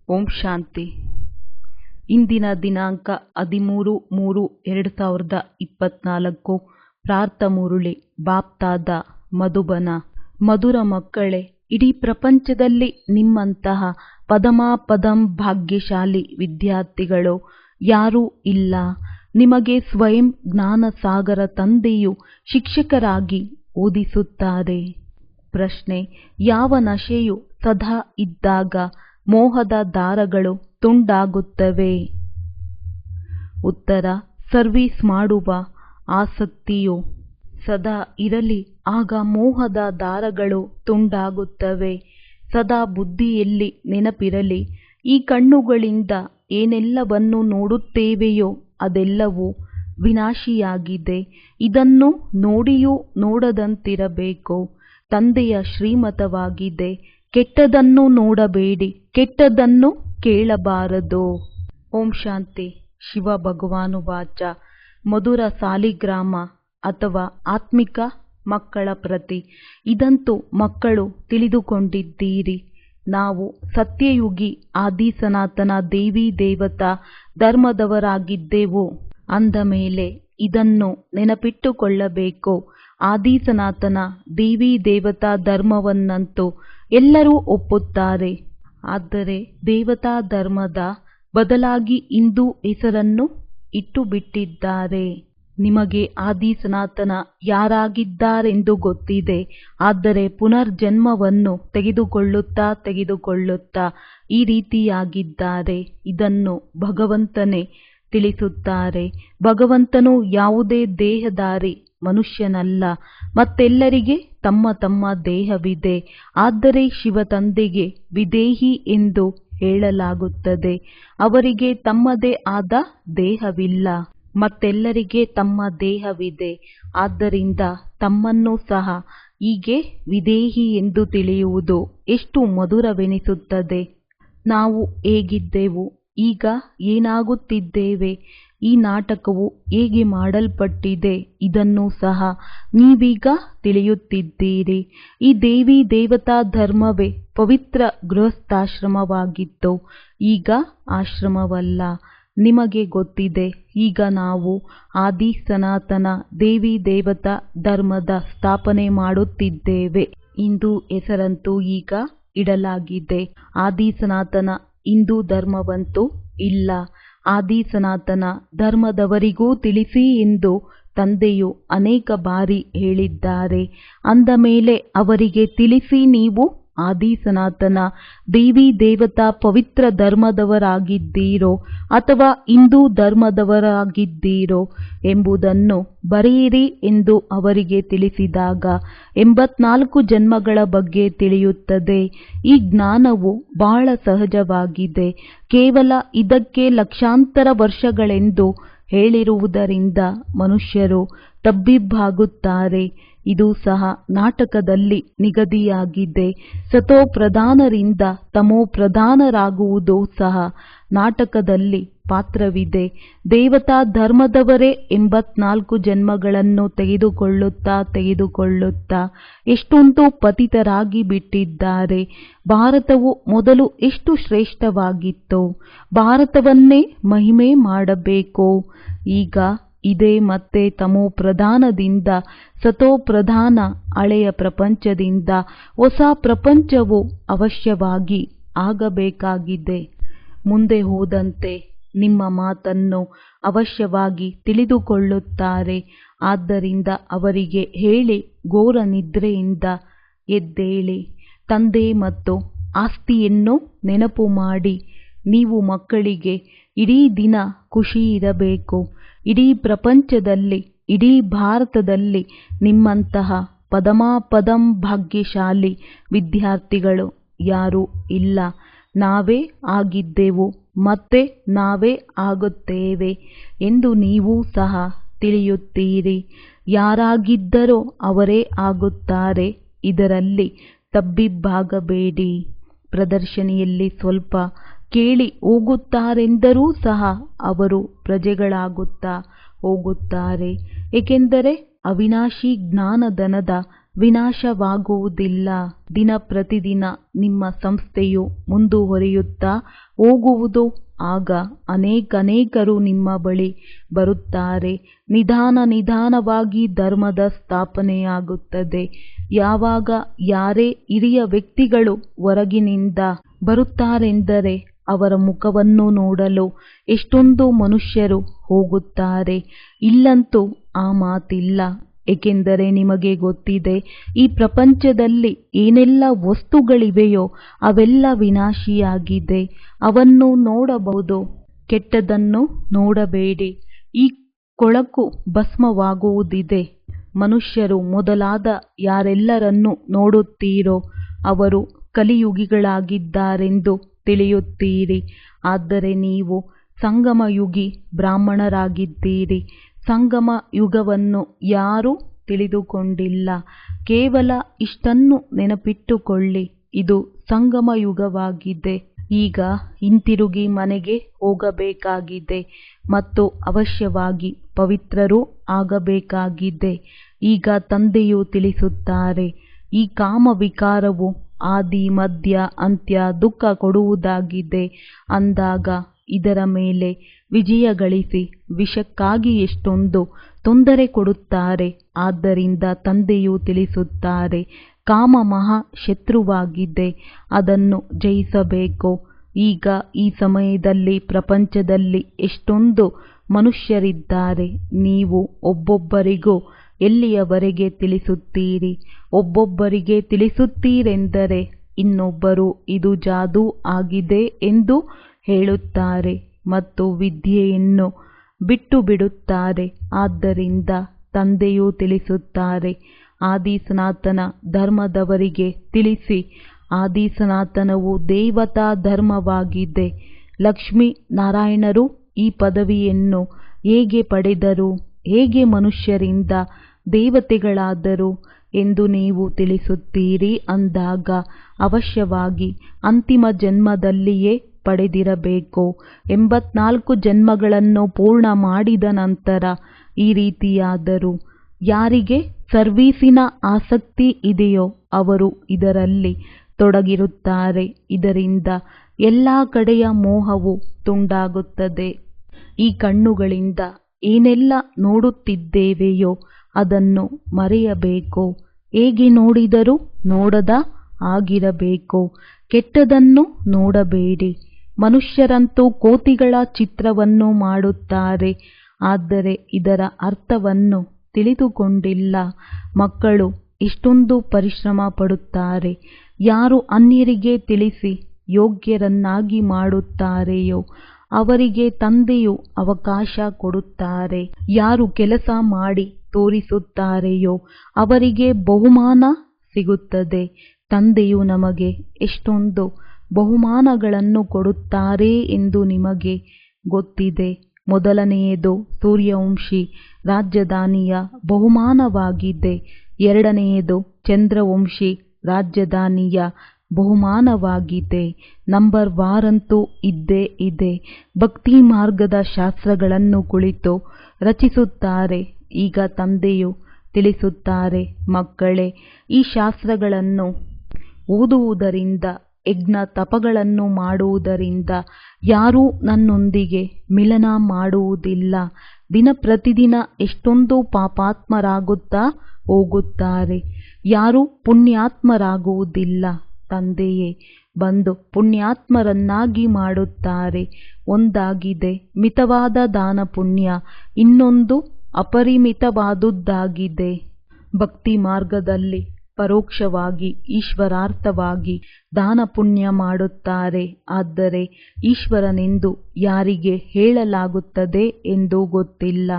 ಓಂ ಶಾಂತಿ. ಇಂದಿನ ದಿನಾಂಕ 13/3/2024. ಪ್ರಾರ್ಥ ಮುರುಳಿ ಬಾಪ್ತಾದ ಮಧುಬನ. ಮಧುರ ಮಕ್ಕಳೇ, ಇಡೀ ಪ್ರಪಂಚದಲ್ಲಿ ನಿಮ್ಮಂತಹ ಪದಮಾಪದಂ ಭಾಗ್ಯಶಾಲಿ ವಿದ್ಯಾರ್ಥಿಗಳು ಯಾರೂ ಇಲ್ಲ. ನಿಮಗೆ ಸ್ವಯಂ ಜ್ಞಾನಸಾಗರ ತಂದೆಯು ಶಿಕ್ಷಕರಾಗಿ ಓದಿಸುತ್ತಾರೆ. ಪ್ರಶ್ನೆ: ಯಾವ ನಶೆಯು ಸದಾ ಇದ್ದಾಗ ಮೋಹದ ದಾರಗಳು ತುಂಡಾಗುತ್ತವೆ? ಉತ್ತರ: ಸರ್ವೀಸ್ ಮಾಡುವ ಆಸಕ್ತಿಯು ಸದಾ ಇರಲಿ, ಆಗ ಮೋಹದ ದಾರಗಳು ತುಂಡಾಗುತ್ತವೆ. ಸದಾ ಬುದ್ಧಿಯಲ್ಲಿ ನೆನಪಿರಲಿ, ಈ ಕಣ್ಣುಗಳಿಂದ ಏನೆಲ್ಲವನ್ನು ನೋಡುತ್ತೇವೆಯೋ ಅದೆಲ್ಲವೂ ವಿನಾಶಿಯಾಗಿದೆ. ಇದನ್ನು ನೋಡಿಯೂ ನೋಡದಂತಿರಬೇಕು. ತಂದೆಯ ಶ್ರೀಮತವಾಗಿದೆ, ಕೆಟ್ಟದನ್ನು ನೋಡಬೇಡಿ, ಕೆಟ್ಟದನ್ನು ಕೇಳಬಾರದು. ಓಂ ಶಾಂತಿ. ಶಿವ ಭಗವಾನುವಾಚ. ಮಧುರ ಸಾಲಿಗ್ರಾಮ ಅಥವಾ ಆತ್ಮಿಕ ಮಕ್ಕಳ ಪ್ರತಿ. ಇದಂತೂ ಮಕ್ಕಳು ತಿಳಿದುಕೊಂಡಿದ್ದೀರಿ. ನಾವು ಸತ್ಯಯುಗಿ ಆದಿ ಸನಾತನ ದೇವಿ ದೇವತಾ ಧರ್ಮದವರಾಗಿದ್ದೆವು ಅಂದ ಮೇಲೆ ಇದನ್ನು ನೆನಪಿಟ್ಟುಕೊಳ್ಳಬೇಕು. ಆದಿ ಸನಾತನ ದೇವಿ ದೇವತಾ ಧರ್ಮವನ್ನಂತೂ ಎಲ್ಲರೂ ಒಪ್ಪುತ್ತಾರೆ. ಆದರೆ ದೇವತಾ ಧರ್ಮದ ಬದಲಾಗಿ ಹಿಂದೂ ಹೆಸರನ್ನು ಇಟ್ಟುಬಿಟ್ಟಿದ್ದಾರೆ. ನಿಮಗೆ ಆದಿ ಸನಾತನ ಯಾರಾಗಿದ್ದಾರೆಂದು ಗೊತ್ತಿದೆ. ಆದರೆ ಪುನರ್ಜನ್ಮವನ್ನು ತೆಗೆದುಕೊಳ್ಳುತ್ತಾ ಈ ರೀತಿಯಾಗಿದ್ದಾರೆ. ಇದನ್ನು ಭಗವಂತನೇ ತಿಳಿಸುತ್ತಾರೆ. ಭಗವಂತನು ಯಾವುದೇ ದೇಹಧಾರಿ ಮನುಷ್ಯನಲ್ಲ. ಮತ್ತೆಲ್ಲರಿಗೆ ತಮ್ಮ ತಮ್ಮ ದೇಹವಿದೆ. ಆದರೆ ಶಿವ ತಂದೆಗೆ ವಿದೇಹಿ ಎಂದು ಹೇಳಲಾಗುತ್ತದೆ. ಅವರಿಗೆ ತಮ್ಮದೇ ಆದ ದೇಹವಿಲ್ಲ. ಮತ್ತೆಲ್ಲರಿಗೆ ತಮ್ಮ ದೇಹವಿದೆ. ಆದ್ದರಿಂದ ತಮ್ಮನ್ನು ಸಹ ಹೀಗೆ ವಿದೇಹಿ ಎಂದು ತಿಳಿಯುವುದು ಎಷ್ಟು ಮಧುರವೆನಿಸುತ್ತದೆ. ನಾವು ಹೇಗಿದ್ದೆವು, ಈಗ ಏನಾಗುತ್ತಿದ್ದೇವೆ, ಈ ನಾಟಕವು ಹೇಗೆ ಮಾಡಲ್ಪಟ್ಟಿದೆ, ಇದನ್ನು ಸಹ ನೀವೀಗ ತಿಳಿಯುತ್ತಿದ್ದೀರಿ. ಈ ದೇವಿ ದೇವತಾ ಧರ್ಮವೇ ಪವಿತ್ರ ಗೃಹಸ್ಥಾಶ್ರಮವಾಗಿತ್ತು. ಈಗ ಆಶ್ರಮವಲ್ಲ. ನಿಮಗೆ ಗೊತ್ತಿದೆ, ಈಗ ನಾವು ಆದಿ ಸನಾತನ ದೇವಿ ದೇವತಾ ಧರ್ಮದ ಸ್ಥಾಪನೆ ಮಾಡುತ್ತಿದ್ದೇವೆ. ಹಿಂದೂ ಹೆಸರಂತೂ ಈಗ ಇಡಲಾಗಿದೆ. ಆದಿ ಸನಾತನ ಹಿಂದೂ ಧರ್ಮವಂತೂ ಇಲ್ಲ. ಆದಿ ಸನಾತನ ಧರ್ಮದವರಿಗೂ ತಿಳಿಸಿ ಎಂದು ತಂದೆಯು ಅನೇಕ ಬಾರಿ ಹೇಳಿದ್ದಾರೆ. ಅಂದ ಮೇಲೆ ಅವರಿಗೆ ತಿಳಿಸಿ, ನೀವು ಆದಿ ಸನಾತನ ದೇವಿ ದೇವತಾ ಪವಿತ್ರ ಧರ್ಮದವರಾಗಿದ್ದೀರೋ ಅಥವಾ ಹಿಂದೂ ಧರ್ಮದವರಾಗಿದ್ದೀರೋ ಎಂಬುದನ್ನು ಬರೆಯಿರಿ ಎಂದು ಅವರಿಗೆ ತಿಳಿಸಿದಾಗ 84 ಜನ್ಮಗಳ ಬಗ್ಗೆ ತಿಳಿಯುತ್ತದೆ. ಈ ಜ್ಞಾನವು ಬಹಳ ಸಹಜವಾಗಿದೆ. ಕೇವಲ ಇದಕ್ಕೆ ಲಕ್ಷಾಂತರ ವರ್ಷಗಳೆಂದು ಹೇಳಿರುವುದರಿಂದ ಮನುಷ್ಯರು ತಬ್ಬಿಬ್ಬಾಗುತ್ತಾರೆ. ಇದು ಸಹ ನಾಟಕದಲ್ಲಿ ನಿಗದಿಯಾಗಿದೆ. ಸತೋ ಪ್ರಧಾನರಿಂದ ತಮೋ ಪ್ರಧಾನರಾಗುವುದು ಸಹ ನಾಟಕದಲ್ಲಿ ಪಾತ್ರವಿದೆ. ದೇವತಾ ಧರ್ಮದವರೇ 84 ಜನ್ಮಗಳನ್ನು ತೆಗೆದುಕೊಳ್ಳುತ್ತಾ ಎಷ್ಟೊಂದು ಪತಿತರಾಗಿ ಬಿಟ್ಟಿದ್ದಾರೆ. ಭಾರತವು ಮೊದಲು ಎಷ್ಟು ಶ್ರೇಷ್ಠವಾಗಿತ್ತು. ಭಾರತವನ್ನೇ ಮಹಿಮೆ ಮಾಡಬೇಕು. ಈಗ ಇದೇ ಮತ್ತೆ ತಮೋ ಪ್ರಧಾನದಿಂದ ಸತೋ ಪ್ರಧಾನ, ಹಳೆಯ ಪ್ರಪಂಚದಿಂದ ಹೊಸ ಪ್ರಪಂಚವು ಅವಶ್ಯವಾಗಿ ಆಗಬೇಕಾಗಿದೆ. ಮುಂದೆ ಹೋದಂತೆ ನಿಮ್ಮ ಮಾತನ್ನು ಅವಶ್ಯವಾಗಿ ತಿಳಿದುಕೊಳ್ಳುತ್ತಾರೆ. ಆದ್ದರಿಂದ ಅವರಿಗೆ ಹೇಳಿ, ಘೋರ ನಿದ್ರೆಯಿಂದ ಎದ್ದೇಳಿ, ತಂದೆ ಮತ್ತು ಆಸ್ತಿಯನ್ನು ನೆನಪು ಮಾಡಿ. ನೀವು ಮಕ್ಕಳಿಗೆ ಇಡೀ ದಿನ ಖುಷಿ ಇರಬೇಕು. ಇಡೀ ಪ್ರಪಂಚದಲ್ಲಿ, ಇಡೀ ಭಾರತದಲ್ಲಿ ನಿಮ್ಮಂತಹ ಪದಮಾಪದಂ ಭಾಗ್ಯಶಾಲಿ ವಿದ್ಯಾರ್ಥಿಗಳು ಯಾರೂ ಇಲ್ಲ. ನಾವೇ ಆಗಿದ್ದೆವು, ಮತ್ತೆ ನಾವೇ ಆಗುತ್ತೇವೆ ಎಂದು ನೀವು ಸಹ ತಿಳಿಯುತ್ತೀರಿ. ಯಾರಾಗಿದ್ದರೋ ಅವರೇ ಆಗುತ್ತಾರೆ. ಇದರಲ್ಲಿ ತಬ್ಬಿಬ್ಬಾಗಬೇಡಿ. ಪ್ರದರ್ಶನಿಯಲ್ಲಿ ಸ್ವಲ್ಪ ಕೇಳಿ ಹೋಗುತ್ತಾರೆಂದರೂ ಸಹ ಅವರು ಪ್ರಜೆಗಳಾಗುತ್ತಾ ಹೋಗುತ್ತಾರೆ. ಏಕೆಂದರೆ ಅವಿನಾಶಿ ಜ್ಞಾನಧನದ ವಿನಾಶವಾಗುವುದಿಲ್ಲ. ದಿನ ಪ್ರತಿದಿನ ನಿಮ್ಮ ಸಂಸ್ಥೆಯು ಮುಂದುವರಿಯುತ್ತಾ ಹೋಗುವುದು. ಆಗ ಅನೇಕರು ನಿಮ್ಮ ಬಳಿ ಬರುತ್ತಾರೆ. ನಿಧಾನವಾಗಿ ಧರ್ಮದ ಸ್ಥಾಪನೆಯಾಗುತ್ತದೆ. ಯಾವಾಗ ಯಾರೇ ಹಿರಿಯ ವ್ಯಕ್ತಿಗಳು ಹೊರಗಿನಿಂದ ಬರುತ್ತಾರೆಂದರೆ ಅವರ ಮುಖವನ್ನು ನೋಡಲು ಎಷ್ಟೊಂದು ಮನುಷ್ಯರು ಹೋಗುತ್ತಾರೆ. ಇಲ್ಲಂತೂ ಆ ಮಾತಿಲ್ಲ. ಏಕೆಂದರೆ ನಿಮಗೆ ಗೊತ್ತಿದೆ, ಈ ಪ್ರಪಂಚದಲ್ಲಿ ಏನೆಲ್ಲ ವಸ್ತುಗಳಿವೆಯೋ ಅವೆಲ್ಲ ವಿನಾಶಿಯಾಗಿದೆ. ಅವನ್ನು ನೋಡಬಹುದು, ಕೆಟ್ಟದನ್ನು ನೋಡಬೇಡಿ. ಈ ಕೊಳಕು ಭಸ್ಮವಾಗುವುದಿದೆ. ಮನುಷ್ಯರು ಮೊದಲಾದ ಯಾರೆಲ್ಲರನ್ನು ನೋಡುತ್ತೀರೋ ಅವರು ಕಲಿಯುಗಿಗಳಾಗಿದ್ದಾರೆಂದು ತಿಳಿಯುತ್ತೀರಿ. ಆದರೆ ನೀವು ಸಂಗಮಯುಗಿ ಬ್ರಾಹ್ಮಣರಾಗಿದ್ದೀರಿ. ಸಂಗಮ ಯುಗವನ್ನು ಯಾರೂ ತಿಳಿದುಕೊಂಡಿಲ್ಲ. ಕೇವಲ ಇಷ್ಟನ್ನು ನೆನಪಿಟ್ಟುಕೊಳ್ಳಿ, ಇದು ಸಂಗಮ ಯುಗವಾಗಿದೆ. ಈಗ ಹಿಂತಿರುಗಿ ಮನೆಗೆ ಹೋಗಬೇಕಾಗಿದೆ ಮತ್ತು ಅವಶ್ಯವಾಗಿ ಪವಿತ್ರರೂ ಆಗಬೇಕಾಗಿದೆ. ಈಗ ತಂದೆಯು ತಿಳಿಸುತ್ತಾರೆ, ಈ ಕಾಮ ವಿಕಾರವು ಆದಿ ಮಧ್ಯ ಅಂತ್ಯ ದುಃಖ ಕೊಡುವುದಾಗಿದೆ. ಅಂದಾಗ ಇದರ ಮೇಲೆ ವಿಜಯ ಗಳಿಸಿ ವಿಷಕ್ಕಾಗಿ ಎಷ್ಟೊಂದು ತೊಂದರೆ ಕೊಡುತ್ತಾರೆ. ಆದ್ದರಿಂದ ತಂದೆಯು ತಿಳಿಸುತ್ತಾರೆ, ಕಾಮ ಮಹಾ ಶತ್ರುವಾಗಿದೆ, ಅದನ್ನು ಜಯಿಸಬೇಕು. ಈಗ ಈ ಸಮಯದಲ್ಲಿ ಪ್ರಪಂಚದಲ್ಲಿ ಎಷ್ಟೊಂದು ಮನುಷ್ಯರಿದ್ದಾರೆ. ನೀವು ಒಬ್ಬೊಬ್ಬರಿಗೂ ಎಲ್ಲಿಯವರೆಗೆ ತಿಳಿಸುತ್ತೀರಿ? ಒಬ್ಬೊಬ್ಬರಿಗೆ ತಿಳಿಸುತ್ತೀರೆಂದರೆ ಇನ್ನೊಬ್ಬರು ಇದು ಜಾದೂ ಆಗಿದೆ ಎಂದು ಹೇಳುತ್ತಾರೆ ಮತ್ತು ವಿದ್ಯೆಯನ್ನು ಬಿಟ್ಟು ಬಿಡುತ್ತಾರೆ. ಆದ್ದರಿಂದ ತಂದೆಯು ತಿಳಿಸುತ್ತಾರೆ, ಆದಿ ಸನಾತನ ಧರ್ಮದವರಿಗೆ ತಿಳಿಸಿ, ಆದಿ ಸನಾತನವು ದೇವತಾ ಧರ್ಮವಾಗಿದೆ. ಲಕ್ಷ್ಮೀ ನಾರಾಯಣರು ಈ ಪದವಿಯನ್ನು ಹೇಗೆ ಪಡೆದರು, ಹೇಗೆ ಮನುಷ್ಯರಿಂದ ದೇವತೆಗಳಾದರು ಎಂದು ನೀವು ತಿಳಿಸುತ್ತೀರಿ. ಅಂದಾಗ ಅವಶ್ಯವಾಗಿ ಅಂತಿಮ ಜನ್ಮದಲ್ಲಿಯೇ ಪಡೆದಿರಬೇಕು. 84 ಜನ್ಮಗಳನ್ನು ಪೂರ್ಣ ಮಾಡಿದ ನಂತರ ಈ ರೀತಿಯಾದರು. ಯಾರಿಗೆ ಸರ್ವೀಸಿನ ಆಸಕ್ತಿ ಇದೆಯೋ ಅವರು ಇದರಲ್ಲಿ ತೊಡಗಿರುತ್ತಾರೆ. ಇದರಿಂದ ಎಲ್ಲ ಕಡೆಯ ಮೋಹವು ತುಂಡಾಗುತ್ತದೆ. ಈ ಕಣ್ಣುಗಳಿಂದ ಏನೆಲ್ಲ ನೋಡುತ್ತಿದ್ದೇವೆಯೋ ಅದನ್ನು ಮರೆಯಬೇಕು. ಹೇಗೆ ನೋಡಿದರೂ ನೋಡದ ಆಗಿರಬೇಕು. ಕೆಟ್ಟದನ್ನು ನೋಡಬೇಡಿ. ಮನುಷ್ಯರಂತೂ ಕೋತಿಗಳ ಚಿತ್ರವನ್ನು ಮಾಡುತ್ತಾರೆ, ಆದರೆ ಇದರ ಅರ್ಥವನ್ನು ತಿಳಿದುಕೊಂಡಿಲ್ಲ. ಮಕ್ಕಳು ಎಷ್ಟೊಂದು ಪರಿಶ್ರಮ ಪಡುತ್ತಾರೆ. ಯಾರು ಅನ್ಯರಿಗೆ ತಿಳಿಸಿ ಯೋಗ್ಯರನ್ನಾಗಿ ಮಾಡುತ್ತಾರೆಯೋ ಅವರಿಗೆ ತಂದೆಯು ಅವಕಾಶ ಕೊಡುತ್ತಾರೆ. ಯಾರು ಕೆಲಸ ಮಾಡಿ ತೋರಿಸುತ್ತಾರೆಯೋ ಅವರಿಗೆ ಬಹುಮಾನ ಸಿಗುತ್ತದೆ. ತಂದೆಯು ನಮಗೆ ಎಷ್ಟೊಂದು ಬಹುಮಾನಗಳನ್ನು ಕೊಡುತ್ತಾರೆ ಎಂದು ನಿಮಗೆ ಗೊತ್ತಿದೆ. ಮೊದಲನೆಯದು ಸೂರ್ಯವಂಶಿ ರಾಜಧಾನಿಯ ಬಹುಮಾನವಾಗಿದೆ. ಎರಡನೆಯದು ಚಂದ್ರವಂಶಿ ರಾಜಧಾನಿಯ ಬಹುಮಾನವಾಗಿದೆ. ನಂಬರ್ ವಾರಂತೂ ಇದ್ದೇ ಇದೆ. ಭಕ್ತಿ ಮಾರ್ಗದ ಶಾಸ್ತ್ರಗಳನ್ನು ಕುಳಿತು ರಚಿಸುತ್ತಾರೆ. ಈಗ ತಂದೆಯು ತಿಳಿಸುತ್ತಾರೆ, ಮಕ್ಕಳೇ, ಈ ಶಾಸ್ತ್ರಗಳನ್ನು ಓದುವುದರಿಂದ ಯಜ್ಞ ತಪಗಳನ್ನು ಮಾಡುವುದರಿಂದ ಯಾರೂ ನನ್ನೊಂದಿಗೆ ಮಿಲನ ಮಾಡುವುದಿಲ್ಲ. ದಿನ ಪ್ರತಿದಿನ ಎಷ್ಟೊಂದು ಪಾಪಾತ್ಮರಾಗುತ್ತಾ ಹೋಗುತ್ತಾರೆ. ಯಾರೂ ಪುಣ್ಯಾತ್ಮರಾಗುವುದಿಲ್ಲ. ತಂದೆಯೇ ಬಂದು ಪುಣ್ಯಾತ್ಮರನ್ನಾಗಿ ಮಾಡುತ್ತಾರೆ. ಒಂದಾಗಿದೆ ಮಿತವಾದ ದಾನ ಪುಣ್ಯ, ಇನ್ನೊಂದು ಅಪರಿಮಿತವಾದುದಾಗಿದೆ. ಭಕ್ತಿ ಮಾರ್ಗದಲ್ಲಿ ಪರೋಕ್ಷವಾಗಿ ಈಶ್ವರಾರ್ಥವಾಗಿ ದಾನ ಪುಣ್ಯ ಮಾಡುತ್ತಾರೆ. ಆದರೆ ಈಶ್ವರನೆಂದು ಯಾರಿಗೆ ಹೇಳಲಾಗುತ್ತದೆ ಎಂದು ಗೊತ್ತಿಲ್ಲ.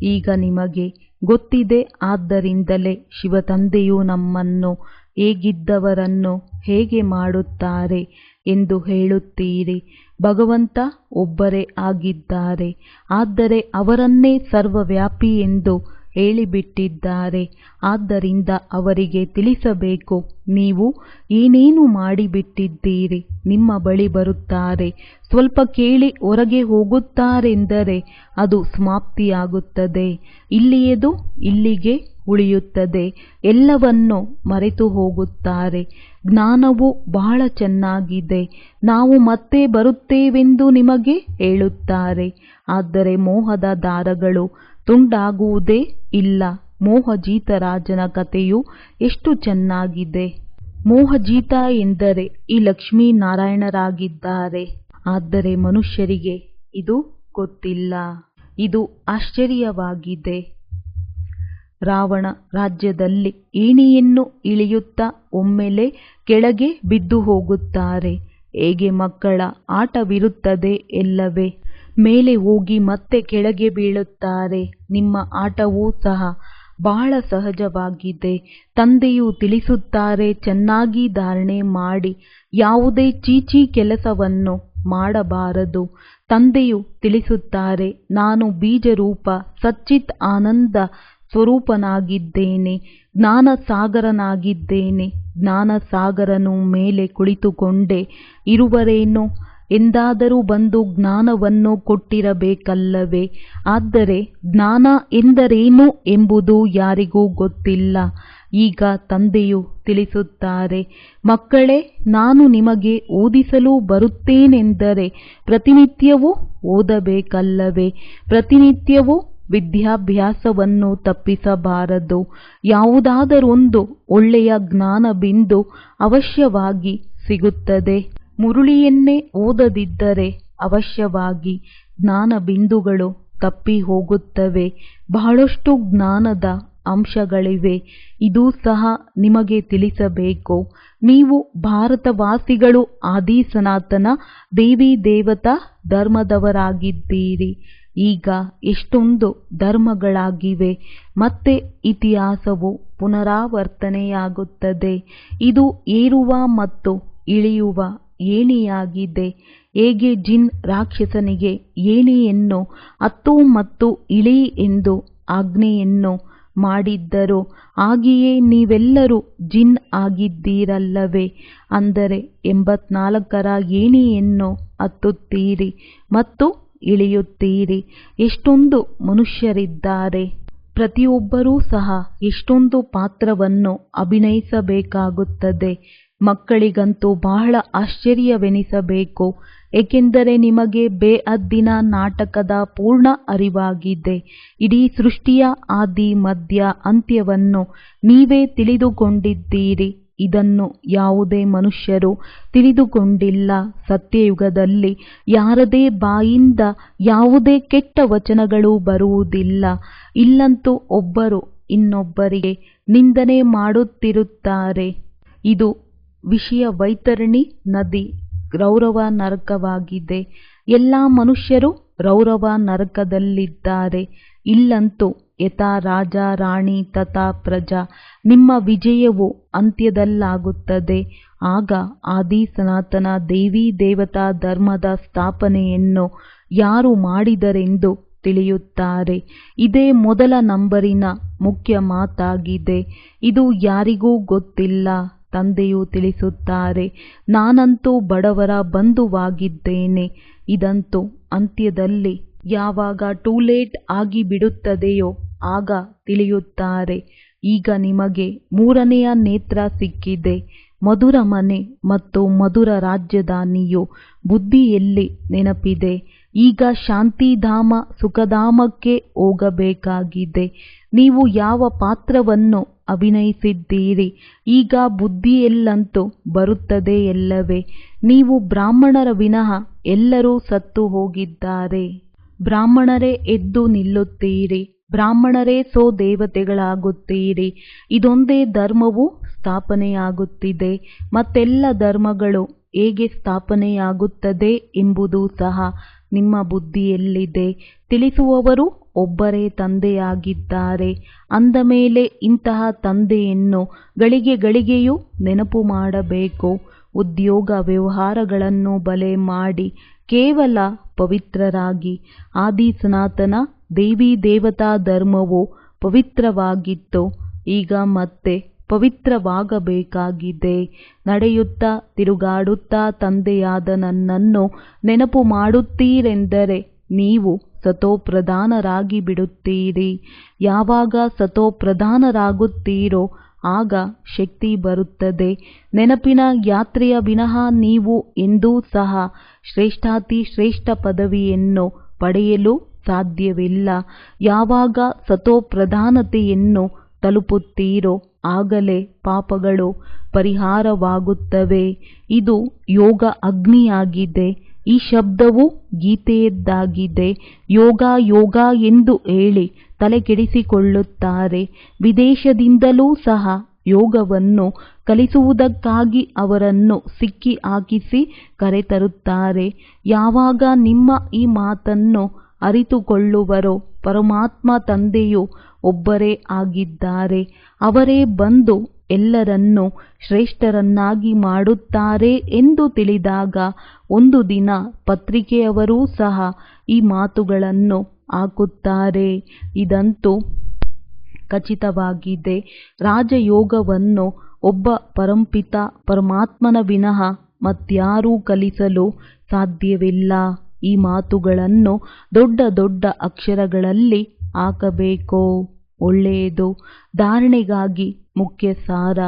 ಈಗ ನಿಮಗೆ ಗೊತ್ತಿದೆ. ಆದ್ದರಿಂದಲೇ ಶಿವತಂದೆಯು ನಮ್ಮನ್ನು ಹೇಗಿದ್ದವರನ್ನು ಹೇಗೆ ಮಾಡುತ್ತಾರೆ ಎಂದು ಹೇಳುತ್ತೀರಿ. ಭಗವಂತ ಒಬ್ಬರೇ ಆಗಿದ್ದಾರೆ. ಆದರೆ ಅವರನ್ನೇ ಸರ್ವವ್ಯಾಪಿ ಎಂದು ಹೇಳಿಬಿಟ್ಟಿದ್ದಾರೆ. ಆದ್ದರಿಂದ ಅವರಿಗೆ ತಿಳಿಸಬೇಕು, ನೀವು ಏನೇನು ಮಾಡಿಬಿಟ್ಟಿದ್ದೀರಿ. ನಿಮ್ಮ ಬಳಿ ಬರುತ್ತಾರೆ, ಸ್ವಲ್ಪ ಕೇಳಿ ಹೊರಗೆ ಹೋಗುತ್ತಾರೆಂದರೆ ಅದು ಸಮಾಪ್ತಿಯಾಗುತ್ತದೆ. ಇಲ್ಲಿಯದು ಇಲ್ಲಿಗೆ ಉಳಿಯುತ್ತದೆ. ಎಲ್ಲವನ್ನೂ ಮರೆತು ಹೋಗುತ್ತಾರೆ. ಜ್ಞಾನವು ಬಹಳ ಚೆನ್ನಾಗಿದೆ, ನಾವು ಮತ್ತೆ ಬರುತ್ತೇವೆಂದು ನಿಮಗೆ ಹೇಳುತ್ತಾರೆ. ಆದರೆ ಮೋಹದ ದಾರಗಳು ತುಂಡಾಗುವುದೇ ಇಲ್ಲ. ಮೋಹಜೀತರಾಜನ ಕಥೆಯು ಎಷ್ಟು ಚೆನ್ನಾಗಿದೆ. ಮೋಹಜೀತ ಎಂದರೆ ಈ ಲಕ್ಷ್ಮೀನಾರಾಯಣರಾಗಿದ್ದಾರೆ. ಆದರೆ ಮನುಷ್ಯರಿಗೆ ಇದು ಗೊತ್ತಿಲ್ಲ. ಇದು ಆಶ್ಚರ್ಯವಾಗಿದೆ. ರಾವಣ ರಾಜ್ಯದಲ್ಲಿ ಏಣಿಯನ್ನು ಇಳಿಯುತ್ತಾ ಒಮ್ಮೆಲೆ ಕೆಳಗೆ ಬಿದ್ದು ಹೋಗುತ್ತಾರೆ. ಹೇಗೆ ಮಕ್ಕಳ ಆಟವಿರುತ್ತದೆ ಎಲ್ಲವೇ. ಮೇಲೆ ಹೋಗಿ ಮತ್ತೆ ಕೆಳಗೆ ಬೀಳುತ್ತಾರೆ. ನಿಮ್ಮ ಆಟವೂ ಸಹ ಬಹಳ ಸಹಜವಾಗಿದೆ. ತಂದೆಯು ತಿಳಿಸುತ್ತಾರೆ, ಚೆನ್ನಾಗಿ ಧಾರಣೆ ಮಾಡಿ, ಯಾವುದೇ ಚೀಚಿ ಕೆಲಸವನ್ನು ಮಾಡಬಾರದು. ತಂದೆಯು ತಿಳಿಸುತ್ತಾರೆ, ನಾನು ಬೀಜರೂಪ ಸಚ್ಚಿತ್ ಆನಂದ ಸ್ವರೂಪನಾಗಿದ್ದೇನೆ, ಜ್ಞಾನಸಾಗರನಾಗಿದ್ದೇನೆ. ಜ್ಞಾನಸಾಗರನು ಮೇಲೆ ಕುಳಿತುಕೊಂಡೇ ಇರುವರೇನೋ. ಎಂದಾದರೂ ಬಂದು ಜ್ಞಾನವನ್ನು ಕೊಟ್ಟಿರಬೇಕಲ್ಲವೇ. ಆದರೆ ಜ್ಞಾನ ಎಂದರೇನು ಎಂಬುದು ಯಾರಿಗೂ ಗೊತ್ತಿಲ್ಲ. ಈಗ ತಂದೆಯು ತಿಳಿಸುತ್ತಾರೆ, ಮಕ್ಕಳೇ, ನಾನು ನಿಮಗೆ ಓದಿಸಲು ಬರುತ್ತೇನೆಂದರೆ ಪ್ರತಿನಿತ್ಯವೂ ಓದಬೇಕಲ್ಲವೇ. ಪ್ರತಿನಿತ್ಯವೂ ವಿದ್ಯಾಭ್ಯಾಸವನ್ನು ತಪ್ಪಿಸಬಾರದು. ಯಾವುದಾದರೊಂದು ಒಳ್ಳೆಯ ಜ್ಞಾನ ಬಿಂದು ಅವಶ್ಯವಾಗಿ ಸಿಗುತ್ತದೆ. ಮುರುಳಿಯನ್ನೇ ಓದದಿದ್ದರೆ ಅವಶ್ಯವಾಗಿ ಜ್ಞಾನ ಬಿಂದುಗಳು ತಪ್ಪಿ ಹೋಗುತ್ತವೆ. ಬಹಳಷ್ಟು ಜ್ಞಾನದ ಅಂಶಗಳಿವೆ. ಇದೂ ಸಹ ನಿಮಗೆ ತಿಳಿಸಬೇಕು. ನೀವು ಭಾರತವಾಸಿಗಳು ಆದಿ ಸನಾತನ ದೇವಿ ದೇವತಾ ಧರ್ಮದವರಾಗಿದ್ದೀರಿ. ಈಗ ಎಷ್ಟೊಂದು ಧರ್ಮಗಳಾಗಿವೆ. ಮತ್ತೆ ಇತಿಹಾಸವು ಪುನರಾವರ್ತನೆಯಾಗುತ್ತದೆ. ಇದು ಏರುವ ಮತ್ತು ಇಳಿಯುವ ಏಣಿಯಾಗಿದೆ. ಹೇಗೆ ಜಿನ್ ರಾಕ್ಷಸನಿಗೆ ಏಣಿಯನ್ನು ಹತ್ತು ಮತ್ತು ಇಳಿ ಎಂದು ಆಜ್ಞೆಯನ್ನು ಮಾಡಿದ್ದರೋ ಹಾಗೆಯೇ ನೀವೆಲ್ಲರೂ ಜಿನ್ ಆಗಿದ್ದೀರಲ್ಲವೇ. ಅಂದರೆ 84ರ ಏಣಿಯನ್ನು ಹತ್ತುತ್ತೀರಿ ಮತ್ತು ಇಳಿಯುತ್ತೀರಿ. ಎಷ್ಟೊಂದು ಮನುಷ್ಯರಿದ್ದಾರೆ. ಪ್ರತಿಯೊಬ್ಬರೂ ಸಹ ಎಷ್ಟೊಂದು ಪಾತ್ರವನ್ನು ಅಭಿನಯಿಸಬೇಕಾಗುತ್ತದೆ. ಮಕ್ಕಳಿಗಂತೂ ಬಹಳ ಆಶ್ಚರ್ಯವೆನಿಸಬೇಕು. ಏಕೆಂದರೆ ನಿಮಗೆ ಬೇಹದ್ದಿನ ನಾಟಕದ ಪೂರ್ಣ ಅರಿವಾಗಿದೆ. ಇಡೀ ಸೃಷ್ಟಿಯ ಆದಿ ಮಧ್ಯ ಅಂತ್ಯವನ್ನು ನೀವೇ ತಿಳಿದುಕೊಂಡಿದ್ದೀರಿ. ಇದನ್ನು ಯಾವುದೇ ಮನುಷ್ಯರು ತಿಳಿದುಕೊಂಡಿಲ್ಲ. ಸತ್ಯಯುಗದಲ್ಲಿ ಯಾರದೇ ಬಾಯಿಂದ ಯಾವುದೇ ಕೆಟ್ಟ ವಚನಗಳು ಬರುವುದಿಲ್ಲ. ಇಲ್ಲಂತೂ ಒಬ್ಬರು ಇನ್ನೊಬ್ಬರಿಗೆ ನಿಂದನೆ ಮಾಡುತ್ತಿರುತ್ತಾರೆ. ಇದು ವಿಷಯ ವೈತರಣಿ ನದಿ ರೌರವ ನರಕವಾಗಿದೆ. ಎಲ್ಲ ಮನುಷ್ಯರು ರೌರವ ನರಕದಲ್ಲಿದ್ದಾರೆ. ಇಲ್ಲಂತೂ ಯಥಾ ರಾಜ ರಾಣಿ ತಥಾ ಪ್ರಜಾ. ನಿಮ್ಮ ವಿಜಯವು ಅಂತ್ಯದಲ್ಲಾಗುತ್ತದೆ. ಆಗ ಆದಿ ಸನಾತನ ದೇವಿ ದೇವತಾ ಧರ್ಮದ ಸ್ಥಾಪನೆಯನ್ನು ಯಾರು ಮಾಡಿದರೆಂದು ತಿಳಿಯುತ್ತಾರೆ. ಇದೇ ಮೊದಲ ನಂಬರಿನ ಮುಖ್ಯ ಮಾತಾಗಿದೆ. ಇದು ಯಾರಿಗೂ ಗೊತ್ತಿಲ್ಲ. ತಂದೆಯು ತಿಳಿಸುತ್ತಾರೆ, ನಾನಂತೂ ಬಡವರ ಬಂಧುವಾಗಿದ್ದೇನೆ. ಇದಂತೂ ಅಂತ್ಯದಲ್ಲಿ ಯಾವಾಗ ಟೂ ಲೇಟ್ ಆಗಿಬಿಡುತ್ತದೆಯೋ ಆಗ ತಿಳಿಯುತ್ತಾರೆ. ಈಗ ನಿಮಗೆ 3ನೆಯ ನೇತ್ರ ಸಿಕ್ಕಿದೆ. ಮಧುರ ಮನೆ ಮತ್ತು ಮಧುರ ರಾಜಧಾನಿಯು ಬುದ್ಧಿಯಲ್ಲಿ ನೆನಪಿದೆ. ಈಗ ಶಾಂತಿಧಾಮ ಸುಖಧಾಮಕ್ಕೆ ಹೋಗಬೇಕಾಗಿದೆ. ನೀವು ಯಾವ ಪಾತ್ರವನ್ನು ಅಭಿನಯಿಸಿದ್ದೀರಿ ಈಗ ಬುದ್ಧಿಯಲ್ಲಂತೂ ಬರುತ್ತದೆ ಎಲ್ಲವೇ. ನೀವು ಬ್ರಾಹ್ಮಣರ ವಿನಃ ಎಲ್ಲರೂ ಸತ್ತು ಹೋಗಿದ್ದಾರೆ. ಬ್ರಾಹ್ಮಣರೇ ಎದ್ದು ನಿಲ್ಲುತ್ತೀರಿ. ಬ್ರಾಹ್ಮಣರೇ ದೇವತೆಗಳಾಗುತ್ತೀರಿ. ಇದೊಂದೇ ಧರ್ಮವು ಸ್ಥಾಪನೆಯಾಗುತ್ತಿದೆ. ಮತ್ತೆಲ್ಲ ಧರ್ಮಗಳು ಹೇಗೆ ಸ್ಥಾಪನೆಯಾಗುತ್ತದೆ ಎಂಬುದು ಸಹ ನಿಮ್ಮ ಬುದ್ಧಿಯಲ್ಲಿದೆ. ತಿಳಿಸುವವರು ಒಬ್ಬರೇ ತಂದೆಯಾಗಿದ್ದಾರೆ. ಅಂದ ಮೇಲೆ ಇಂತಹ ತಂದೆಯನ್ನು ಗಳಿಗೆ ಗಳಿಗೆಯೂ ನೆನಪು ಮಾಡಬೇಕು. ಉದ್ಯೋಗ ವ್ಯವಹಾರಗಳನ್ನು ಬಲೆ ಮಾಡಿ ಕೇವಲ ಪವಿತ್ರರಾಗಿ. ಆದಿ ಸನಾತನ ದೇವಿ ದೇವತಾ ಧರ್ಮವು ಪವಿತ್ರವಾಗಿತ್ತು, ಈಗ ಮತ್ತೆ ಪವಿತ್ರವಾಗಬೇಕಾಗಿದೆ. ನಡೆಯುತ್ತಾ ತಿರುಗಾಡುತ್ತಾ ತಂದೆಯಾದ ನನ್ನನ್ನು ನೆನಪು ಮಾಡುತ್ತೀರೆಂದರೆ ನೀವು ಸತೋಪ್ರಧಾನರಾಗಿ ಬಿಡುತ್ತೀರಿ. ಯಾವಾಗ ಸತೋಪ್ರಧಾನರಾಗುತ್ತೀರೋ ಆಗ ಶಕ್ತಿ ಬರುತ್ತದೆ. ನೆನಪಿನ ಯಾತ್ರೆಯ ವಿನಃ ನೀವು ಎಂದೂ ಸಹ ಶ್ರೇಷ್ಠಾತಿ ಶ್ರೇಷ್ಠ ಪದವಿಯನ್ನು ಪಡೆಯಲು ಸಾಧ್ಯವಿಲ್ಲ. ಯಾವಾಗ ಸತೋಪ್ರಧಾನತೆಯನ್ನು ತಲುಪುತ್ತೀರೋ ಆಗಲೇ ಪಾಪಗಳು ಪರಿಹಾರವಾಗುತ್ತವೆ. ಇದು ಯೋಗ ಅಗ್ನಿಯಾಗಿದೆ. ಈ ಶಬ್ದವು ಗೀತೆಯದ್ದಾಗಿದೆ. ಯೋಗ ಯೋಗ ಎಂದು ಹೇಳಿ ತಲೆಕೆಡಿಸಿಕೊಳ್ಳುತ್ತಾರೆ. ವಿದೇಶದಿಂದಲೂ ಸಹ ಯೋಗವನ್ನು ಕಲಿಸುವುದಕ್ಕಾಗಿ ಅವರನ್ನು ಸಿಕ್ಕಿ ಹಾಕಿಸಿ ಕರೆತರುತ್ತಾರೆ. ಯಾವಾಗ ನಿಮ್ಮ ಈ ಮಾತನ್ನು ಅರಿತುಕೊಳ್ಳುವರೋ ಪರಮಾತ್ಮ ತಂದೆಯು ಒಬ್ಬರೇ ಆಗಿದ್ದಾರೆ. ಅವರೇ ಬಂದು ಎಲ್ಲರನ್ನೂ ಶ್ರೇಷ್ಠರನ್ನಾಗಿ ಮಾಡುತ್ತಾರೆ ಎಂದು ತಿಳಿದಾಗ ಒಂದು ದಿನ ಪತ್ರಿಕೆಯವರೂ ಸಹ ಈ ಮಾತುಗಳನ್ನು ಹಾಕುತ್ತಾರೆ. ಇದಂತೂ ಖಚಿತವಾಗಿದೆ. ರಾಜಯೋಗವನ್ನು ಒಬ್ಬ ಪರಂಪಿತ ಪರಮಾತ್ಮನ ವಿನಃ ಮತ್ಯಾರೂ ಕಲಿಸಲು ಸಾಧ್ಯವಿಲ್ಲ. ಈ ಮಾತುಗಳನ್ನು ದೊಡ್ಡ ದೊಡ್ಡ ಅಕ್ಷರಗಳಲ್ಲಿ ಹಾಕಬೇಕು. ಒಳ್ಳೆಯದು. ಧಾರಣೆಗಾಗಿ ಮುಖ್ಯ ಸಾರ.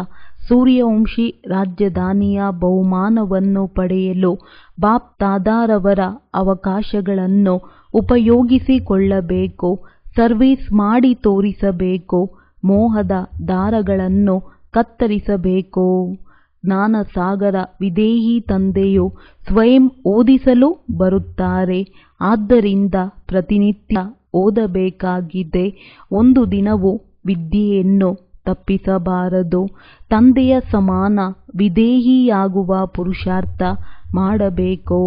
ಸೂರ್ಯವಂಶಿ ರಾಜಧಾನಿಯ ಬಹುಮಾನವನ್ನು ಪಡೆಯಲು ಬಾಪ್ ದಾದಾರವರ ಅವಕಾಶಗಳನ್ನು ಉಪಯೋಗಿಸಿಕೊಳ್ಳಬೇಕು. ಸರ್ವಿಸ್ ಮಾಡಿ ತೋರಿಸಬೇಕು. ಮೋಹದ ದಾರಗಳನ್ನು ಕತ್ತರಿಸಬೇಕು. ಜ್ಞಾನಸಾಗರ ವಿದೇಹಿ ತಂದೆಯು ಸ್ವಯಂ ಓದಿಸಲು ಬರುತ್ತಾರೆ. ಆದ್ದರಿಂದ ಪ್ರತಿನಿತ್ಯ ಓದಬೇಕಾಗಿದೆ. ಒಂದು ದಿನವೂ ವಿದ್ಯೆಯನ್ನು ತಪ್ಪಿಸಬಾರದು. ತಂದೆಯ ಸಮಾನ ವಿಧೇಹಿಯಾಗುವ ಪುರುಷಾರ್ಥ ಮಾಡಬೇಕು.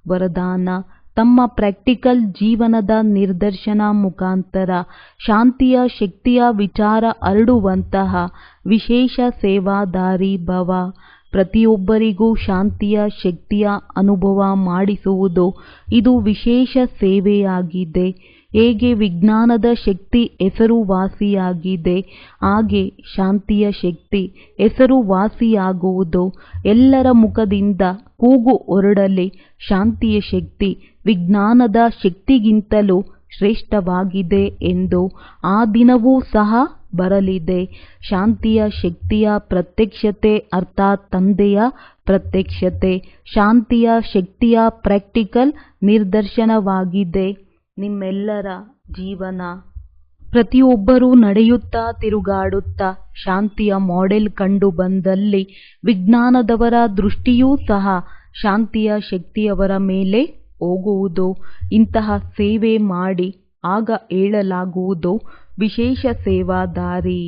ವರದಾನ: ತಮ್ಮ ಪ್ರಾಕ್ಟಿಕಲ್ ಜೀವನದ ನಿದರ್ಶನ ಮುಖಾಂತರ ಶಾಂತಿಯ ಶಕ್ತಿಯ ವಿಚಾರ ಹರಡುವಂತಹ ವಿಶೇಷ ಸೇವಾದಾರಿ ಭವ. ಪ್ರತಿಯೊಬ್ಬರಿಗೂ ಶಾಂತಿಯ ಶಕ್ತಿಯ ಅನುಭವ ಮಾಡಿಸುವುದು ಇದು ವಿಶೇಷ ಸೇವೆಯಾಗಿದೆ. ಹೇಗೆ ವಿಜ್ಞಾನದ ಶಕ್ತಿ ಹೆಸರುವಾಸಿಯಾಗಿದೆ ಹಾಗೆ ಶಾಂತಿಯ ಶಕ್ತಿ ಹೆಸರುವಾಸಿಯಾಗುವುದು. ಎಲ್ಲರ ಮುಖದಿಂದ ಕೂಗು ಹೊರಡಲಿ, ಶಾಂತಿಯ ಶಕ್ತಿ ವಿಜ್ಞಾನದ ಶಕ್ತಿಗಿಂತಲೂ ಶ್ರೇಷ್ಠವಾಗಿದೆ ಎಂದು. ಆ ದಿನವೂ ಸಹ ಬರಲಿದೆ. ಶಾಂತಿಯ ಶಕ್ತಿಯ ಪ್ರತ್ಯಕ್ಷತೆ ಅರ್ಥಾತ್ ತಂದೆಯ ಪ್ರತ್ಯಕ್ಷತೆ ಶಾಂತಿಯ ಶಕ್ತಿಯ ಪ್ರಾಕ್ಟಿಕಲ್ ನಿದರ್ಶನವಾಗಿದೆ. ನಿಮ್ಮೆಲ್ಲರ ಜೀವನ ಪ್ರತಿಯೊಬ್ಬರೂ ನಡೆಯುತ್ತಾ ತಿರುಗಾಡುತ್ತಾ ಶಾಂತಿಯ ಮಾಡೆಲ್ ಕಂಡು ಬಂದಲ್ಲಿ ವಿಜ್ಞಾನದವರ ದೃಷ್ಟಿಯೂ ಸಹ ಶಾಂತಿಯ ಶಕ್ತಿಯವರ ಮೇಲೆ ಹೋಗುವುದು. ಇಂತಹ ಸೇವೆ ಮಾಡಿ ಆಗ ಹೇಳಲಾಗುವುದು ವಿಶೇಷ ಸೇವಾದಾರಿ.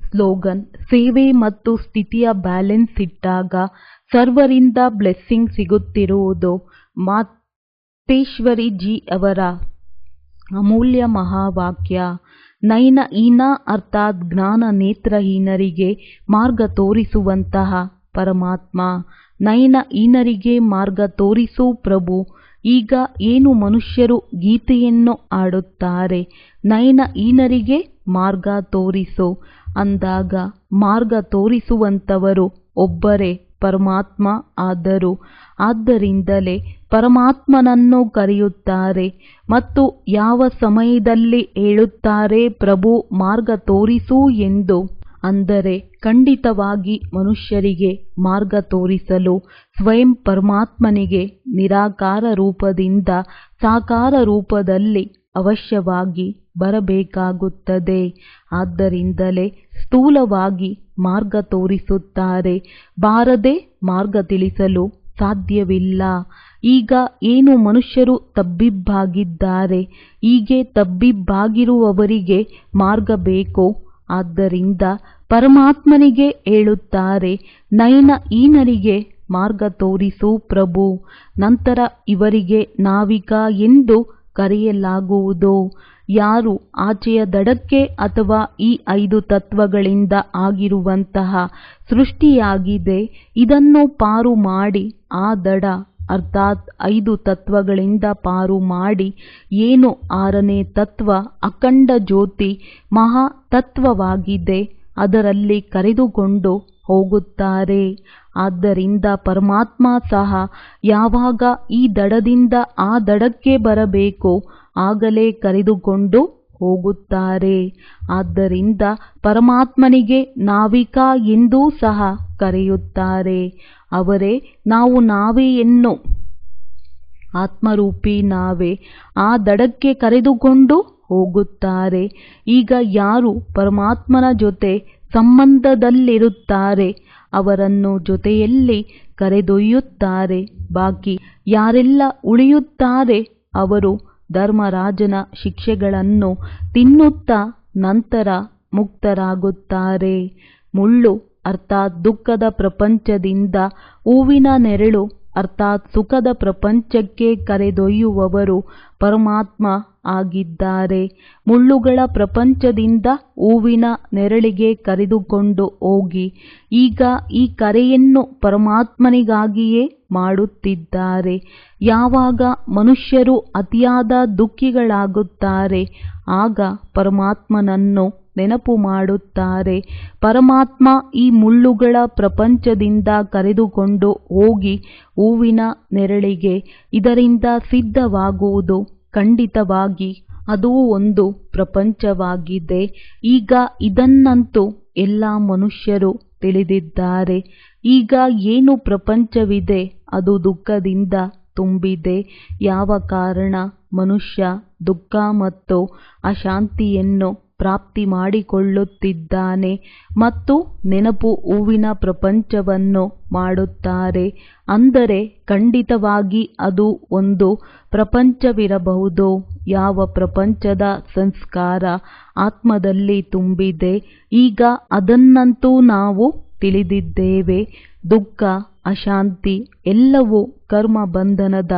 ಸ್ಲೋಗನ್: ಸೇವೆ ಮತ್ತು ಸ್ಥಿತಿಯ ಬ್ಯಾಲೆನ್ಸ್ ಇಟ್ಟಾಗ ಸರ್ವರಿಂದ ಬ್ಲೆಸ್ಸಿಂಗ್ ಸಿಗುತ್ತಿರುವುದು. ಮಾತೇಶ್ವರಿ ಜಿ ಅವರ ಅಮೂಲ್ಯ ಮಹಾವಾಕ್ಯ. ನಯನ ಹೀನ ಅರ್ಥಾತ್ ಜ್ಞಾನ ನೇತ್ರಹೀನರಿಗೆ ಮಾರ್ಗ ತೋರಿಸುವಂತಹ ಪರಮಾತ್ಮ. ನಯನ ಹೀನರಿಗೆ ಮಾರ್ಗ ತೋರಿಸು ಪ್ರಭು. ಈಗ ಏನು ಮನುಷ್ಯರು ಗೀತೆಯನ್ನು ಹಾಡುತ್ತಾರೆ, ನಯನ ಹೀನರಿಗೆ ಮಾರ್ಗ ತೋರಿಸು ಅಂದಾಗ ಮಾರ್ಗ ತೋರಿಸುವಂತವರು ಒಬ್ಬರೇ ಪರಮಾತ್ಮ ಆದರು. ಆದ್ದರಿಂದಲೇ ಪರಮಾತ್ಮನನ್ನು ಕರೆಯುತ್ತಾರೆ ಮತ್ತು ಯಾವ ಸಮಯದಲ್ಲಿ ಹೇಳುತ್ತಾರೆ ಪ್ರಭು ಮಾರ್ಗ ತೋರಿಸು ಎಂದು. ಅಂದರೆ ಖಂಡಿತವಾಗಿ ಮನುಷ್ಯರಿಗೆ ಮಾರ್ಗ ತೋರಿಸಲು ಸ್ವಯಂ ಪರಮಾತ್ಮನಿಗೆ ನಿರಾಕಾರ ರೂಪದಿಂದ ಸಾಕಾರ ರೂಪದಲ್ಲಿ ಅವಶ್ಯವಾಗಿ ಬರಬೇಕಾಗುತ್ತದೆ. ಆದ್ದರಿಂದಲೇ ಸ್ಥೂಲವಾಗಿ ಮಾರ್ಗ ತೋರಿಸುತ್ತಾರೆ. ಬಾರದೆ ಮಾರ್ಗ ತಿಳಿಸಲು ಸಾಧ್ಯವಿಲ್ಲ. ಈಗ ಏನು ಮನುಷ್ಯರು ತಬ್ಬಿಬ್ಬಾಗಿದ್ದಾರೆ, ಹೀಗೆ ತಬ್ಬಿಬ್ಬಾಗಿರುವವರಿಗೆ ಮಾರ್ಗ ಬೇಕು. ಆದ್ದರಿಂದ ಪರಮಾತ್ಮನಿಗೆ ಹೇಳುತ್ತಾರೆ, ನಯನ ಹೀನರಿಗೆ ಮಾರ್ಗ ತೋರಿಸು ಪ್ರಭು. ನಂತರ ಇವರಿಗೆ ನಾವಿಕ ಎಂದು ಕರೆಯಲಾಗುವುದು. ಯಾರು ಆಚೆಯ ದಡಕ್ಕೆ ಅಥವಾ ಈ 5 ತತ್ವಗಳಿಂದ ಆಗಿರುವಂತಹ ಸೃಷ್ಟಿಯಾಗಿದೆ ಇದನ್ನು ಪಾರು ಮಾಡಿ ಆ ದಡ ಅರ್ಥಾತ್ 5 ತತ್ವಗಳಿಂದ ಪಾರು ಮಾಡಿ ಏನು 6ನೇ ತತ್ವ ಅಖಂಡ ಜ್ಯೋತಿ ಮಹಾ ತತ್ವವಾಗಿದೆ ಅದರಲ್ಲಿ ಕರೆದುಕೊಂಡು ಹೋಗುತ್ತಾರೆ. ಆದ್ದರಿಂದ ಪರಮಾತ್ಮ ಸಹ ಯಾವಾಗ ಈ ದಡದಿಂದ ಆ ದಡಕ್ಕೆ ಬರಬೇಕು ಆಗಲೇ ಕರೆದುಕೊಂಡು ಹೋಗುತ್ತಾರೆ. ಆದ್ದರಿಂದ ಪರಮಾತ್ಮನಿಗೆ ನಾವಿಕ ಎಂದೂ ಸಹ ಕರೆಯುತ್ತಾರೆ. ಅವರೇ ನಾವೇ ಆತ್ಮರೂಪಿ ನಾವೇ ಆ ದಡಕ್ಕೆ ಕರೆದುಕೊಂಡು ಹೋಗುತ್ತಾರೆ. ಈಗ ಯಾರು ಪರಮಾತ್ಮನ ಜೊತೆ ಸಂಬಂಧದಲ್ಲಿರುತ್ತಾರೆ ಅವರನ್ನು ಜೊತೆಯಲ್ಲಿ ಕರೆದೊಯ್ಯುತ್ತಾರೆ. ಬಾಕಿ ಯಾರೆಲ್ಲ ಉಳಿಯುತ್ತಾರೆ ಅವರು ಧರ್ಮರಾಜನ ಶಿಕ್ಷೆಗಳನ್ನು ತಿನ್ನುತ್ತಾ ನಂತರ ಮುಕ್ತರಾಗುತ್ತಾರೆ. ಮುಳ್ಳು ಅರ್ಥಾತ್ ದುಃಖದ ಪ್ರಪಂಚದಿಂದ ಹೂವಿನ ನೆರಳು ಅರ್ಥಾತ್ ಸುಖದ ಪ್ರಪಂಚಕ್ಕೆ ಕರೆದೊಯ್ಯುವವರು ಪರಮಾತ್ಮ ಆಗಿದ್ದಾರೆ. ಮುಳ್ಳುಗಳ ಪ್ರಪಂಚದಿಂದ ಹೂವಿನ ನೆರಳಿಗೆ ಕರೆದುಕೊಂಡು ಹೋಗಿ ಈಗ ಈ ಕರೆಯನ್ನು ಪರಮಾತ್ಮನಿಗಾಗಿಯೇ ಮಾಡುತ್ತಿದ್ದಾರೆ. ಯಾವಾಗ ಮನುಷ್ಯರು ಅತಿಯಾದ ದುಃಖಿಗಳಾಗುತ್ತಾರೆ ಆಗ ಪರಮಾತ್ಮನನ್ನು ನೆನಪು ಮಾಡುತ್ತಾರೆ. ಪರಮಾತ್ಮ ಈ ಮುಳ್ಳುಗಳ ಪ್ರಪಂಚದಿಂದ ಕರೆದುಕೊಂಡು ಹೋಗಿ ಹೂವಿನ ನೆರಳಿಗೆ ಇದರಿಂದ ಸಿದ್ಧವಾಗುವುದು ಖಂಡಿತವಾಗಿ ಅದು ಒಂದು ಪ್ರಪಂಚವಾಗಿದೆ. ಈಗ ಇದನ್ನಂತೂ ಎಲ್ಲ ಮನುಷ್ಯರು ತಿಳಿದಿದ್ದಾರೆ. ಈಗ ಏನು ಪ್ರಪಂಚವಿದೆ ಅದು ದುಃಖದಿಂದ ತುಂಬಿದೆ. ಯಾವ ಕಾರಣ ಮನುಷ್ಯ ದುಃಖ ಮತ್ತು ಅಶಾಂತಿಯನ್ನು ಪ್ರಾಪ್ತಿ ಮಾಡಿಕೊಳ್ಳುತ್ತಿದ್ದಾನೆ ಮತ್ತು ನೆನಪು ಹೂವಿನ ಪ್ರಪಂಚವನ್ನು ಮಾಡುತ್ತಾರೆ ಅಂದರೆ ಖಂಡಿತವಾಗಿ ಅದು ಒಂದು ಪ್ರಪಂಚವಿರಬಹುದು. ಯಾವ ಪ್ರಪಂಚದ ಸಂಸ್ಕಾರ ಆತ್ಮದಲ್ಲಿ ತುಂಬಿದೆ ಈಗ ಅದನ್ನಂತೂ ನಾವು ತಿಳಿದಿದ್ದೇವೆ. ದುಃಖ ಅಶಾಂತಿ ಎಲ್ಲವೂ ಕರ್ಮ ಬಂಧನದ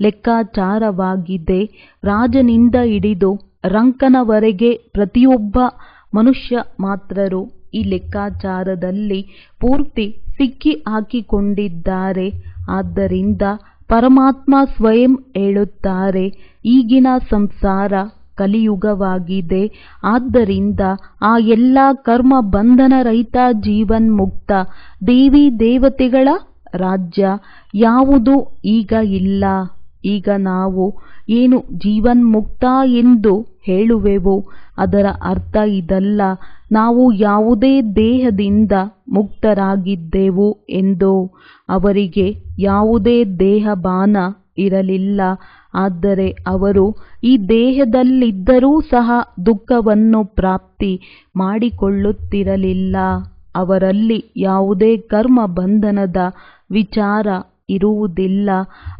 ಲೆಕ್ಕಾಚಾರವಾಗಿದೆ. ರಾಜನಿಂದ ಹಿಡಿದು ರಂಕನವರೆಗೆ ಪ್ರತಿಯೊಬ್ಬ ಮನುಷ್ಯ ಮಾತ್ರರು ಈ ಲೆಕ್ಕಾಚಾರದಲ್ಲಿ ಪೂರ್ತಿ ಸಿಕ್ಕಿ ಹಾಕಿಕೊಂಡಿದ್ದಾರೆ. ಆದ್ದರಿಂದ ಪರಮಾತ್ಮ ಸ್ವಯಂ ಹೇಳುತ್ತಾರೆ ಈಗಿನ ಸಂಸಾರ ಕಲಿಯುಗವಾಗಿದೆ. ಆದ್ದರಿಂದ ಆ ಎಲ್ಲ ಕರ್ಮ ಬಂಧನ ರಹಿತ ಜೀವನ್ಮುಕ್ತ ದೇವಿ ದೇವತೆಗಳ ರಾಜ್ಯ ಯಾವುದು ಈಗ ಇಲ್ಲ. ಈಗ ನಾವು ಏನು ಜೀವನ್ಮುಕ್ತ ಎಂದು ಹೇಳುವೆವು ಅದರ ಅರ್ಥ ಇದಲ್ಲ ನಾವು ಯಾವುದೇ ದೇಹದಿಂದ ಮುಕ್ತರಾಗಿದ್ದೆವು ಎಂದು. ಅವರಿಗೆ ಯಾವುದೇ ದೇಹಭಾನ ಇರಲಿಲ್ಲ. ಆದರೆ ಅವರು ಈ ದೇಹದಲ್ಲಿದ್ದರೂ ಸಹ ದುಃಖವನ್ನು ಪ್ರಾಪ್ತಿ ಮಾಡಿಕೊಳ್ಳುತ್ತಿರಲಿಲ್ಲ. ಅವರಲ್ಲಿ ಯಾವುದೇ ಕರ್ಮ ಬಂಧನದ ವಿಚಾರ ಇರುವುದಿಲ್ಲ.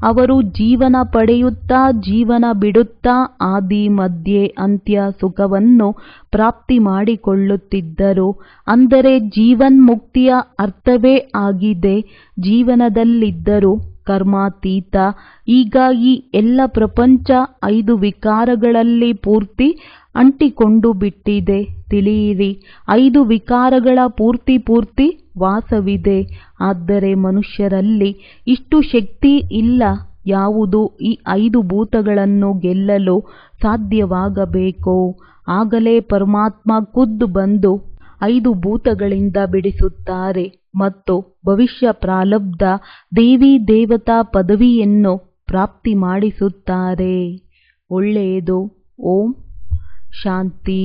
ಅವರು ಜೀವನ ಪಡೆಯುತ್ತಾ ಜೀವನ ಬಿಡುತ್ತಾ ಆದಿ ಮಧ್ಯೆ ಅಂತ್ಯ ಸುಖವನ್ನು ಪ್ರಾಪ್ತಿ ಮಾಡಿಕೊಳ್ಳುತ್ತಿದ್ದರು. ಅಂದರೆ ಜೀವನ್ಮುಕ್ತಿಯ ಅರ್ಥವೇ ಆಗಿದೆ ಜೀವನದಲ್ಲಿದ್ದರು ಕರ್ಮಾತೀತ. ಈಗ ಈ ಎಲ್ಲ ಪ್ರಪಂಚ 5 ವಿಕಾರಗಳಲ್ಲಿ ಪೂರ್ತಿ ಅಂಟಿಕೊಂಡು ಬಿಟ್ಟಿದೆ. ತಿಳಿಯಿರಿ 5 ವಿಕಾರಗಳ ಪೂರ್ತಿ ವಾಸವಿದೆ. ಆದರೆ ಮನುಷ್ಯರಲ್ಲಿ ಇಷ್ಟು ಶಕ್ತಿ ಇಲ್ಲ. ಯಾವುದು ಈ 5 ಭೂತಗಳನ್ನು ಗೆಲ್ಲಲು ಸಾಧ್ಯವಾಗಬೇಕು ಆಗಲೇ ಪರಮಾತ್ಮ ಖುದ್ದು ಬಂದು 5 ಭೂತಗಳಿಂದ ಬಿಡಿಸುತ್ತಾರೆ ಮತ್ತು ಭವಿಷ್ಯ ಪ್ರಾರಬ್ಧ ದೇವಿ ದೇವತಾ ಪದವಿಯನ್ನು ಪ್ರಾಪ್ತಿ ಮಾಡಿಸುತ್ತಾರೆ. ಒಳ್ಳೆಯದು. ಓಂ ಶಾಂತಿ.